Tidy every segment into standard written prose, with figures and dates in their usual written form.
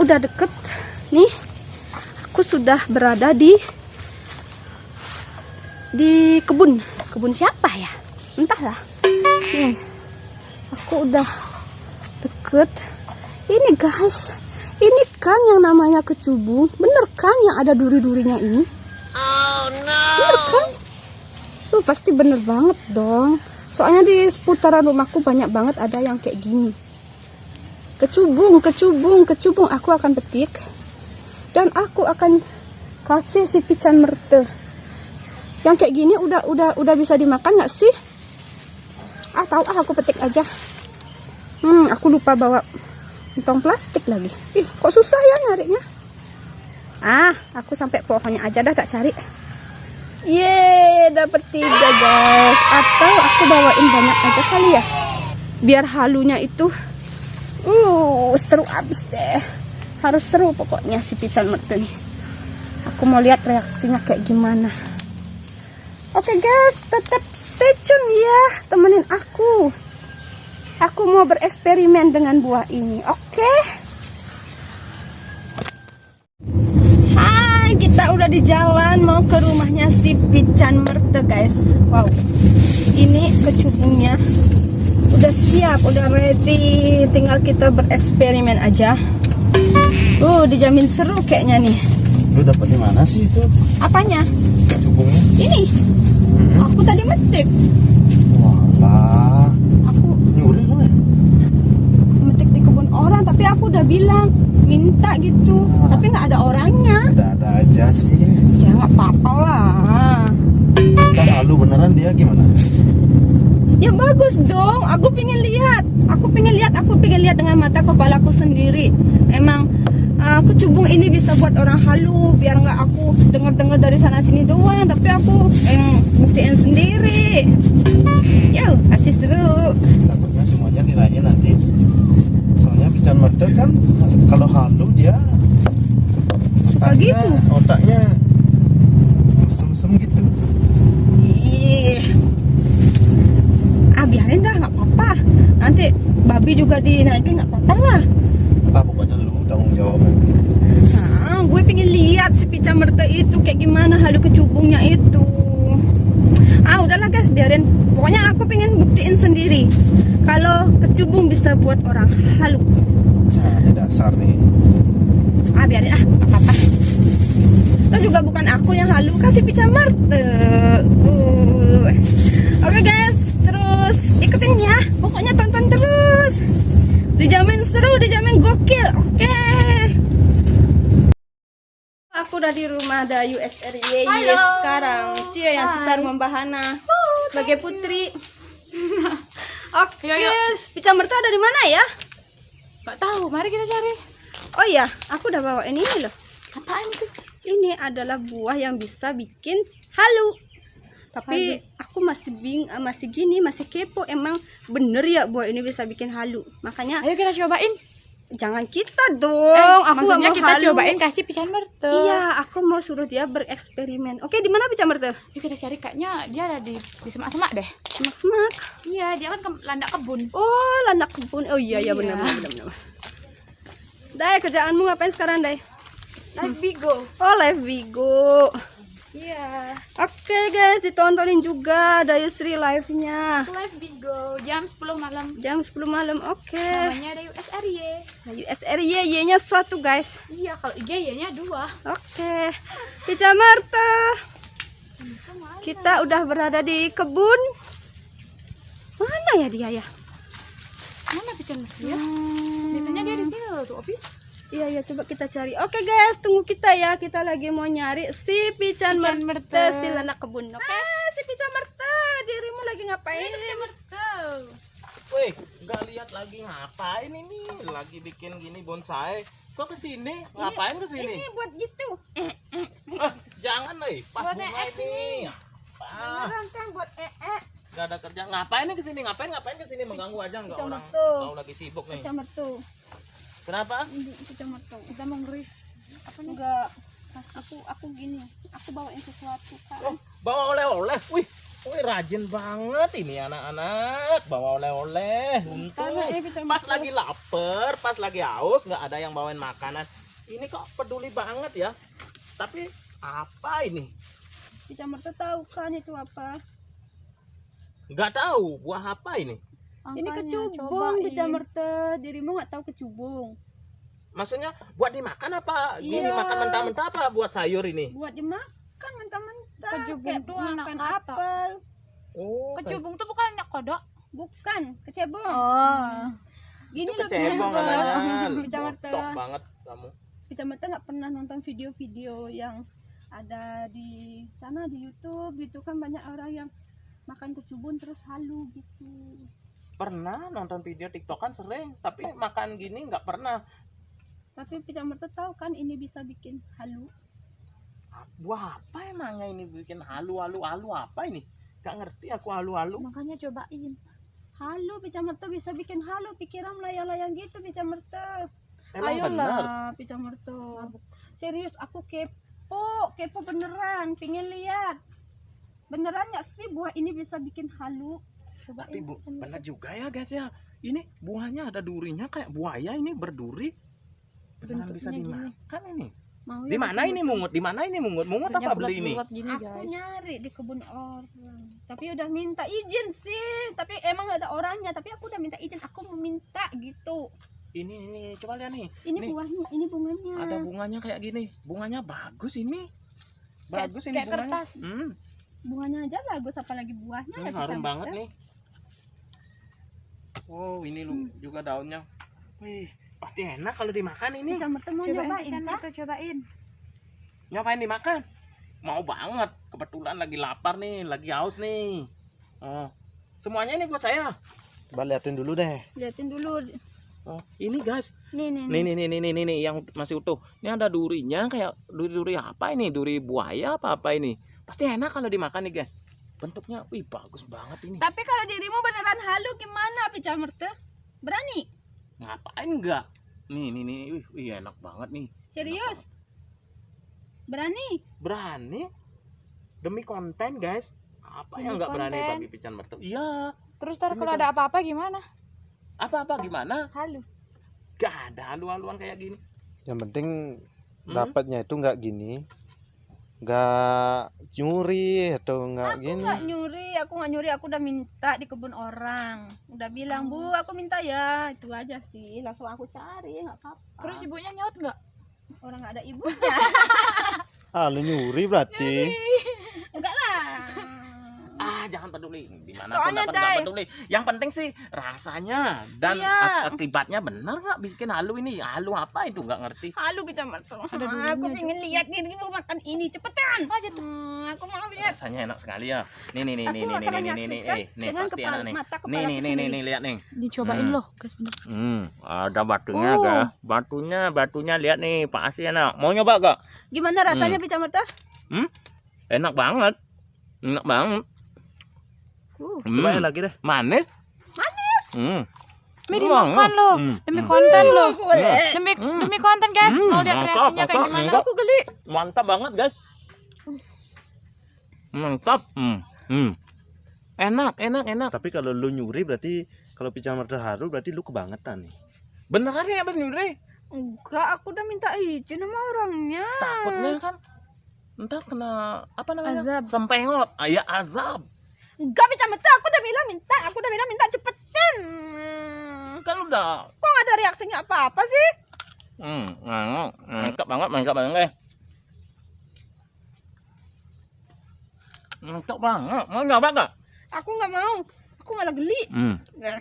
udah deket nih. Aku sudah berada di kebun siapa ya, entahlah. Nih aku udah deket ini guys. Ini kan yang namanya kecubung, bener kan yang ada duri-durinya ini? Oh no. Bener kan? Tuh pasti bener banget dong. Soalnya di seputaran rumahku banyak banget ada yang kayak gini. Kecubung. Aku akan petik dan aku akan kasih si pican merte. Yang kayak gini udah bisa dimakan nggak sih? Aku petik aja. Aku lupa bawa kantong plastik lagi. Ih, kok susah ya nyarinya? Aku sampai pohonnya aja dah tak cari. Yeay, dapet 3 guys. Atau aku bawain banyak aja kali ya, biar halunya itu seru abis deh. Harus seru pokoknya si pican merte nih. Aku mau lihat reaksinya kayak gimana. Oke guys, tetap stay tune ya, temenin aku. Aku mau bereksperimen dengan buah ini, oke? Hai, kita udah di jalan mau ke rumahnya si pican merte guys. Wow, ini kecubungnya udah siap, udah ready. Tinggal kita bereksperimen aja. Dijamin seru kayaknya nih. Lu dapat di mana sih itu? Apanya? Kecubungnya? Ini. Aku tadi metik. Walah. Aku nyuri lu ya? metik di kebun orang, tapi aku udah bilang minta gitu. Tapi nggak ada orangnya. Ada aja sih. Ya nggak apa-apa lah. Dan lalu beneran dia gimana? Ya bagus dong. Aku pengen lihat. Aku pengen lihat dengan mata kepalaku sendiri. Emang kecubung ini bisa buat orang halu, biar nggak aku dengar-dengar dari sana sini doang, tapi aku buktiin sendiri. Yo, pasti seru. Takutnya semuanya kirain nanti. Soalnya pican merte kan kalau halu dia Suka gitu. Otaknya mesum-mesum gitu. Ih. Biarin dah, nggak apa-apa. Nanti babi juga dinaikin, nggak apa-apa lah. Pokoknya lu tanggung jawabnya. Gue pengen lihat si pican merte itu kayak gimana halu kecubungnya itu. Udahlah guys, biarin. Pokoknya aku pengen buktiin sendiri kalau kecubung bisa buat orang halu. Nah, ini dasar nih. Biarin apa-apa. Itu juga bukan aku yang halu, kasih pican merte. Oke guys, terus ikutin ya. Pokoknya tonton terus. Dijamin seru, dijamin gokil. Oke. Aku udah di rumah ada USRY sekarang. Cia yang sekitar membahana sebagai putri. Oke, pican merte ada di mana ya? Gak tahu, mari kita cari. Oh iya, aku udah bawa ini loh. Apaan itu? Ini adalah buah yang bisa bikin halu. Tapi aku masih kepo. Emang bener ya buah ini bisa bikin halu? Makanya Ayo kita cobain. jangan kita dong. Aku nggak Maksudnya mau kita halu. cobain kasih pican merte. Iya, aku mau suruh dia bereksperimen. Oke, di mana pican merte? Yuk kita cari, kayaknya dia ada di semak-semak deh. Semak-semak. Iya, dia kan landak kebun. Oh, landak kebun. Oh iya benar. Dai, kerjaanmu ngapain sekarang, Dai? Live Bigo. Oh, live Bigo. Iya. Oke guys, ditontonin juga Dayusri live-nya. Live Bigo jam 10 malam. Jam 10 malam. Oke. Namanya ada USRY. Nah, USRY Y-nya 1 guys. Iya, kalau IG Y-nya 2. Oke. Pican merte. Kita udah berada di kebun. Mana ya dia ya? Mana pican merte ya? Biasanya dia di sini loh tuh, Opi. Iya, coba kita cari. Oke guys, tunggu kita ya. Kita lagi mau nyari si pican merte, si anak kebun. Oke, si pican merte, dirimu lagi ngapain? Pican merte. Wih, nggak lihat lagi ngapain ini? Lagi bikin gini bonsai. Kok kesini? Ngapain kesini? Ini buat gitu. Jangan pas Buat bunga ini. Beneran kan buat Gak ada kerja. Ngapain nih kesini? Ngapain kesini? Mengganggu aja nggak Pican orang? merte. Kau lagi sibuk nih. Pican merte. Kenapa? Pican merte. Kita mau ngeris. Apa nih? Enggak. Aku gini. Aku bawain sesuatu kan. Oh, bawa oleh-oleh. Wih, Woi, rajin banget ini anak-anak bawa oleh-oleh. Untung pas lagi lapar, pas lagi haus nggak ada yang bawain makanan. Ini kok peduli banget ya. Tapi apa ini? Pica Merta tahu kan itu apa? Nggak tahu buah apa ini. Ini Makanya, kecubung cobain. Pica Merta. Dirimu nggak tahu kecubung. Maksudnya buat dimakan apa? Gini Iya. makan mentah-mentah apa buat sayur ini? Buat dimakan mentah-mentah. Kecubung Kayak tuh anak makan kata. apel. Oh, Kecubung tuh bukan minyak kodok. Bukan, kecebong. Oh. Gini itu loh kecebong katanya. Pica Merta. Botok banget kamu. Pica Merta nggak pernah nonton video-video yang ada di sana di YouTube gitu kan, banyak orang yang makan kecubung terus halu gitu. Pernah nonton video TikTokan sering, tapi makan gini nggak pernah. Tapi Pica Merta tahu kan ini bisa bikin halu. Buah apa emangnya ini bikin halu apa ini? Gak ngerti aku halu. Makanya cobain. Halu Pica Merta bisa bikin halu, pikiran layang-layang gitu Pica Merta. Emang bener? Ayolah Pica Merta. Serius aku kepo beneran, pingin lihat. Beneran nggak sih buah ini bisa bikin halu? Coba Tapi bener juga ya guys ya. Ini buahnya ada durinya kayak buaya ini berduri. Beneran bisa Bentuknya dimakan ini. mau Di mana ini mungut? Di mana ini mungut? Mungut apa beli ini? Gini, Aku guys. nyari di kebun orang, tapi udah minta izin sih. Tapi emang gak ada orangnya. Tapi aku udah minta izin. Aku mau minta gitu. Ini coba lihat nih. Ini Nih, buahnya, ini bunganya. ada bunganya kayak gini. Bunganya bagus ini. Bagus ini kayak bunganya. kertas. Bunganya aja bagus, apalagi buahnya ya. Harum Pica banget Merta. nih. Wow, ini lu juga daunnya. Wih, pasti enak kalau dimakan ini. Pica Merta mau Cobain, nyobain Pican, kah? itu cobain. Nyobain dimakan? Mau banget. Kebetulan lagi lapar nih, lagi haus nih. Oh, semuanya ini buat saya. Coba liatin dulu deh. Liatin dulu. Oh, ini guys. Nih. Nih yang masih utuh. Ini ada durinya kayak duri apa ini? Duri buaya apa ini? Pasti enak kalau dimakan nih guys. Bentuknya, wih bagus banget ini. Tapi kalau dirimu beneran halu gimana Pica Merta? Berani? Ngapain enggak? Nih, wih enak banget nih. Serius? Berani? Berani? Demi konten guys. Apa Demi yang nggak berani konten. bagi Pican Mertu? Iya. Terus ntar Ini kalau kan- ada apa-apa gimana? Apa gimana? Halu. Gak ada halu-haluan kayak gini. Yang penting dapatnya itu nggak gini, nggak nyuri atau nggak gini. Aku nggak nyuri, aku udah minta di kebun orang. Udah bilang, Bu, aku minta ya. Itu aja sih, langsung aku cari, nggak apa-apa. Terus ibunya nyaut nggak? Orang nggak ada ibunya. Ah, lu nyuri berarti. Enggak lah. Jangan peduli. Dimana Soalnya, pun dapat nggak Day, peduli. Yang penting sih rasanya dan Iya. akibatnya benar nggak bikin halu ini? Halu apa itu nggak ngerti. Halu Pica Merta. durinya Aku pengen lihat dirimu makan ini, cepetan. Aja tuh. Aku mau lihat. Rasanya enak sekali ya. Nih Aku akan menyaksikan nih dengan pasti kepala- enak nih. mata kepalaku Nih sendiri. lihat nih. Dicobain loh, guys, bener. Ada batunya Oh. gak? Batunya lihat nih, pasti enak. Mau nyoba gak? Gimana rasanya Pica Merta? Enak banget. Enak banget. Coba ya lagi deh. Manis. Mie dimakan loh. Demi konten loh. Demi konten guys. Mau lihat reaksinya kayak gimana? Aku geli. Mantap banget guys. Mantap. Enak. Tapi kalau lu nyuri berarti kalau Pica Merta haru berarti lu kebangetan nih. Beneran ya Bang Yuri? Enggak, aku udah minta izin sama orangnya. Takutnya kan entar kena apa namanya? Azab. Sempengot. Ya azab. Enggak Pica Merta, aku udah bilang minta cepetan. Kan udah. Kok nggak ada reaksinya apa-apa sih? Mantap banget guys. Mantap banget. Mau nyoba gak? Aku nggak mau. Aku malah geli. Nah,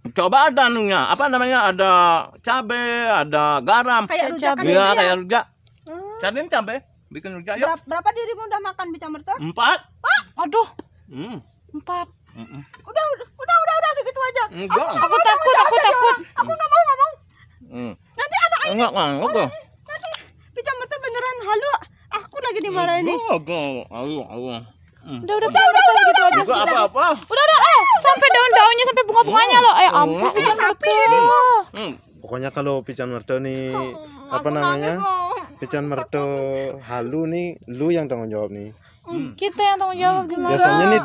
Coba ada anunya, apa namanya? Ada cabe, ada garam. kayak rujakan Iya, ini ya. kayak rujak. Hmm. Cariin cabe, bikin rujak yuk. Berapa dirimu udah makan Pica Merta? 4. Aduh, Hmm. 4. Udah segitu aja. Enggak. Aku takut. Aku nggak mau. Nanti ada Enggak. nanti Pica Merta beneran halu. Aku lagi dimarahin nih. Ayo. Udah gitu aja. Juga apa-apa. Udah, sampai daun-daunnya sampai bunga-bunganya loh. Ampun, Sapi. Pokoknya kalau Pica Merta nih apa Aku nangis namanya? loh. Pica Merta halu nih, lu yang tanggung jawab nih. Kita yang tanggung jawab gimana? Biasanya nih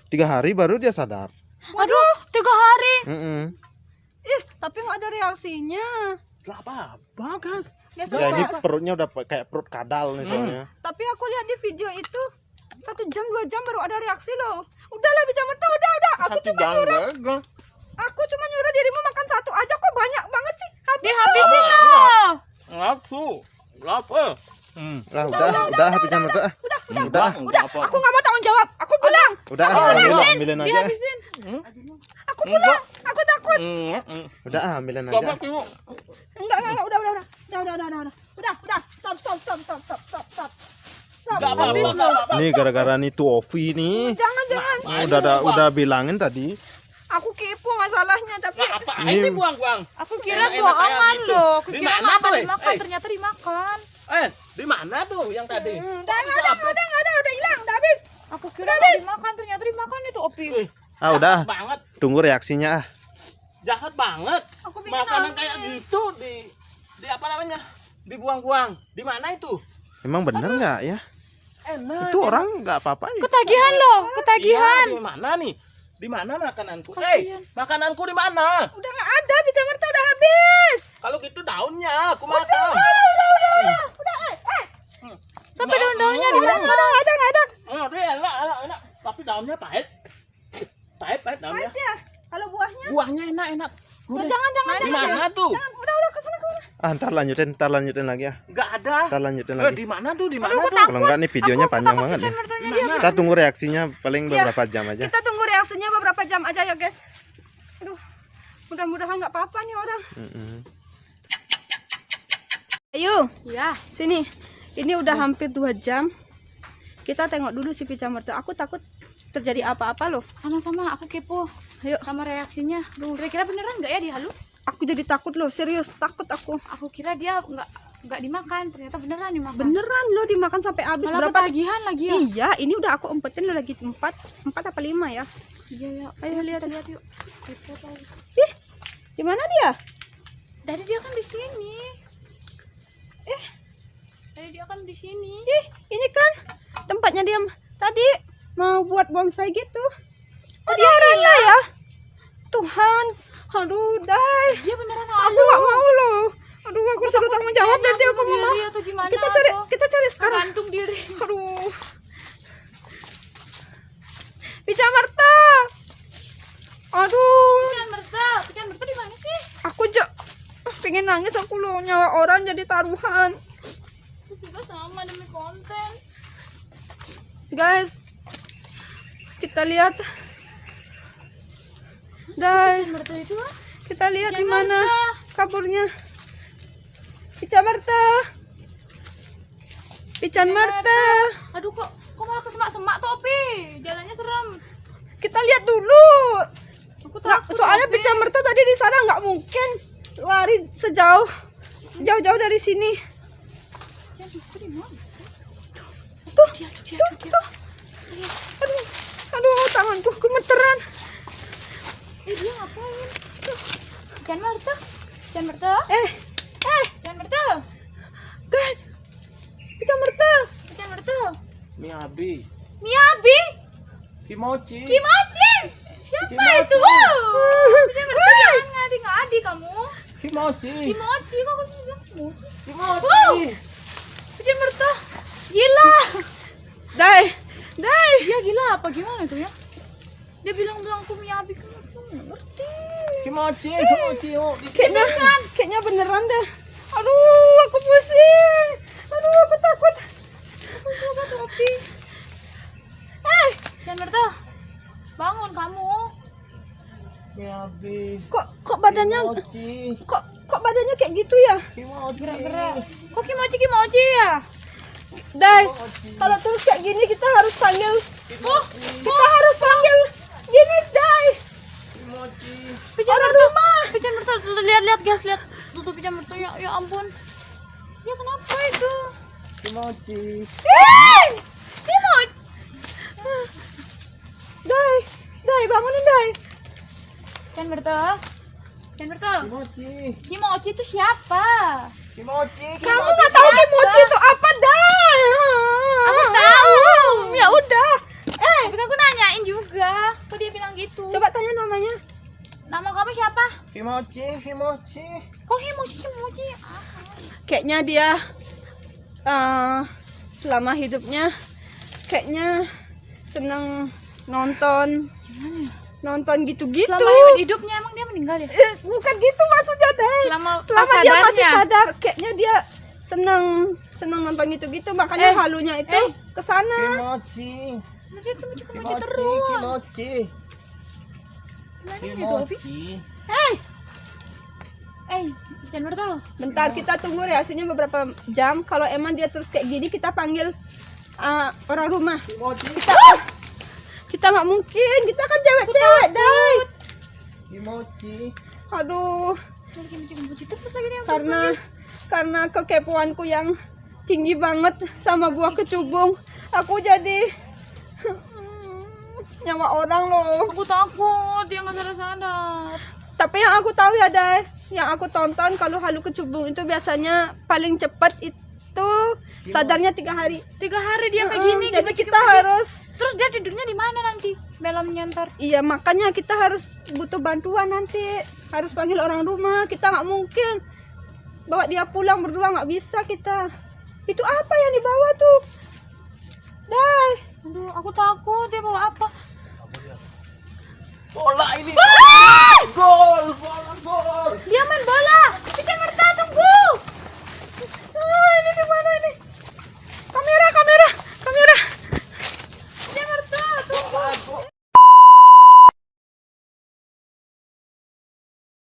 tiga hari baru dia sadar. Aduh, 3 hari. Mm-mm. Ih, tapi nggak ada reaksinya. Gak apa-apa, guys. Biasa Ya ini Pak. perutnya udah kayak perut kadal nih soalnya. Tapi aku lihat di video itu 1 jam 2 jam baru ada reaksi loh. Udahlah Bija Merta, udah. Aku cuma nyuruh dirimu makan 1 aja kok banyak banget sih. Habis. Dihabisin lah. Ngaku. Lapar. Lah udah Bija Merta. Udah. Aku nggak mau tanggung jawab. Aku pulang. Udah ambilin aja. Dihabisin. Aku pulang. Aku takut. Udah ambilin aja. Enggak, udah. Stop. Gak apa-apa. Nih gara-gara nih tuh Ovi nih. Jangan. Udah bilangin tadi. Aku kepo masalahnya tapi Apa ini buang-buang? Aku kira Enak-enak bohongan kayak gitu. loh. Aku Di kira mana nggak akan tuh, dimakan, eh? ternyata dimakan. Di mana tuh yang tadi? udah hilang, udah habis. Aku kira nggak dimakan, ternyata dimakan itu Opi. Udah. Jahat banget. Tunggu reaksinya ah. Jahat banget. Aku bikin Makanan nangis. kayak gitu di apa namanya? Dibuang-buang. Di mana itu? Emang bener nggak ya? Enak. Itu orang nggak apa-apa. Ketagihan loh, ketagihan. Iya, di mana nih? Di mana makananku? Kasian. Makananku di mana? Udah nggak ada, Bija Merta udah habis. Kalau gitu daunnya aku makan. Sampai daun-daunnya dimakan. Nggak ada. Dia enak. Tapi daunnya pahit. Pahit daunnya. Ya, kalau buahnya Buahnya enak. Gurih. jangan. Di mana tuh? Udah ke sana. Ntar lanjutin lagi ya. Enggak ada. Ntar lanjutin lagi. Di mana tuh? Di mana tuh? Kalau enggak nih videonya panjang banget nih. Di mana? Kita tunggu reaksinya paling Iya. beberapa jam aja. Kita tunggu reaksinya beberapa jam aja ya, guys. Aduh. Mudah-mudahan nggak apa-apa nih orang. Ayo, Ya, sini. Ini udah hampir 2 jam. Kita tengok dulu si Bija Merta. Aku takut terjadi apa-apa loh. sama-sama aku kepo. Ayo. Sama reaksinya. Kira-kira beneran nggak ya dihalu? Aku jadi takut loh, serius takut aku. Aku kira dia nggak dimakan, ternyata beneran dimakan. Beneran loh dimakan sampai habis. Malah Berapa? ketagihan lagi ya. Iya, ini udah aku umpetin loh lagi 4 apa 5 ya. Iya ya. Ayo lihat. Yuk. Kepo tahu. Ih, di mana dia? Tadi dia kan di sini. Tadi dia kan di sini. Ih, ini kan tempatnya dia tadi mau buat bonsai gitu. Kok dia rela ya? Tuhan, aduh, Dai. Dia beneran Aku nggak mau loh. Aduh, aku suruh tanggung jawab nanti aku bunuh mau. diri atau gimana, Kita cari sekarang. gantung diri. Aduh. Bija Merta. Aduh, Pican Merta di mana sih? aku pengen nangis aku loh, nyawa orang jadi taruhan. Aku juga sama demi konten. Guys, kita lihat. Dai, Pican Merta itu kita lihat di Bija mana Merta. kaburnya. Bija Merta. Pican Merta. Aduh kok malah ke semak-semak Topi. Jalannya serem. Kita lihat dulu. Aku Nggak, takut. soalnya Topi. Bija Merta tadi di sana nggak mungkin lari jauh-jauh dari sini. Pican Merta di mana? Tuh, Dia. aduh, tanganku gemeteran. Dia ngapain? Pican Merta. Pican Merta. Pican Merta. Guys, Bija Merta. Pican Merta. Miyabi. Miyabi. Kimochi. Kimochi. Siapa Kimochi. itu? Pican Merta jangan ngadi-ngadi kamu. Kimochi. Kimochi kok kamu bilang Kimochi? Kimochi. Pican Merta. Gila. Dai. Dia gila apa gimana tuh ya? Dia bilang-bilang aku Miyabi, aku nggak ngerti. Kimochi. Oh, Kayaknya beneran deh. Aduh, aku pusing. Aduh, aku takut. Aku coba Topi. Pican Merta, bangun kamu. Miyabi. Kok badannya Kimochi. kok badannya kayak gitu ya? Kimochi. Gerak-gerak. Kok Kimochi ya? Dai, kalau terus kayak gini kita harus panggil. Kita harus panggil gini, Dai. Kimochi. Pican Merta. Pican Merta, lihat guys, lihat. Tutup Pican Merta, ya ampun. Ya kenapa itu? Kimochi. Kimochi. Dai, bangunin Dai. Pican Merta. Kimochi. Kimochi itu siapa? Kimochi. Kamu nggak tahu Kimochi itu apa, Dai? Aku tahu. Ya udah. Tapi kan aku nanyain juga. Kok dia bilang gitu? Coba tanya namanya. Nama kamu siapa? Himochi, Himochi. Kok Himochi? Kayaknya dia selama hidupnya kayaknya seneng nonton. Nonton gitu-gitu. Selama hidupnya emang dia meninggal ya? Bukan gitu maksudnya, Day. Selama dia masih sadarnya. sadar, kayaknya dia seneng nonton gitu-gitu, makanya halunya itu ke sana. Kimochi. Dia Kimochi Kimochi, terus. Kimochi. Gimana gitu, Ovi? Kimochi. Jangan bertahu. Bentar, kita tunggu reaksinya beberapa jam. Kalau emang dia terus kayak gini, kita panggil orang rumah. Kimochi. Kita nggak mungkin, kita kan cewek-cewek, Day. Kimochi. Aduh, Kimochi terus lagi dia. karena kekepoanku yang tinggi banget sama buah kecubung, aku jadi nyawa orang loh. Aku takut dia nggak sadar. Tapi yang aku tahu ya, Day, yang aku tonton kalau halu kecubung itu biasanya paling cepat itu sadarnya 3 hari. 3 hari dia kayak gini. Jadi kita harus, Terus dia tidurnya di mana nanti? Malamnya ntar. iya makanya kita harus butuh bantuan nanti. Harus panggil orang rumah. Kita nggak mungkin bawa dia pulang berdua, nggak bisa kita. Itu apa yang dibawa tuh, Day? Aduh, aku takut dia bawa apa? Bola ini. Gol, bola, gol. Dia main bola.